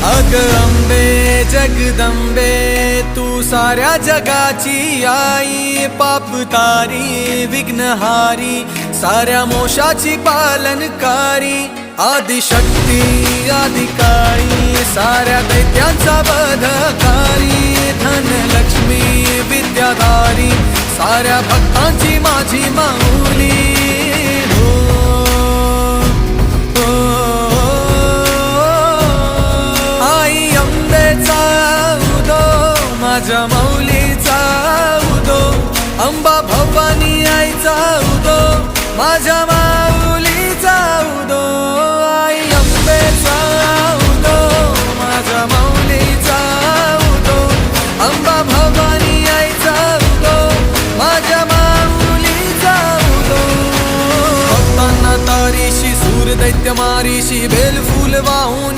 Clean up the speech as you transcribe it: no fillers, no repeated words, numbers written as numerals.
अग अंबे जगदंबे तू साऱ्या जगाची आई, पाप तारी विघ्नहारी साऱ्या मोशाची पालनकारी, आदिशक्ती आदिकाळी साऱ्या दैत्यांचा वधकारी, धनलक्ष्मी विद्याधारी साऱ्या भक्तांची माझी माऊली। माझ्या माऊलीचा उदो, अंबा भवानी आईचा उदो, माझ्या माऊलीचा उदो, आई अंबेचा उदो, माझ्या माऊलीचा उदो, अंबा भवानी आईचा उदो, माझ्या माऊलीचा उदो। भक्तांना तारीशी सूर दैत्य मारीशी बेल फूल वाहून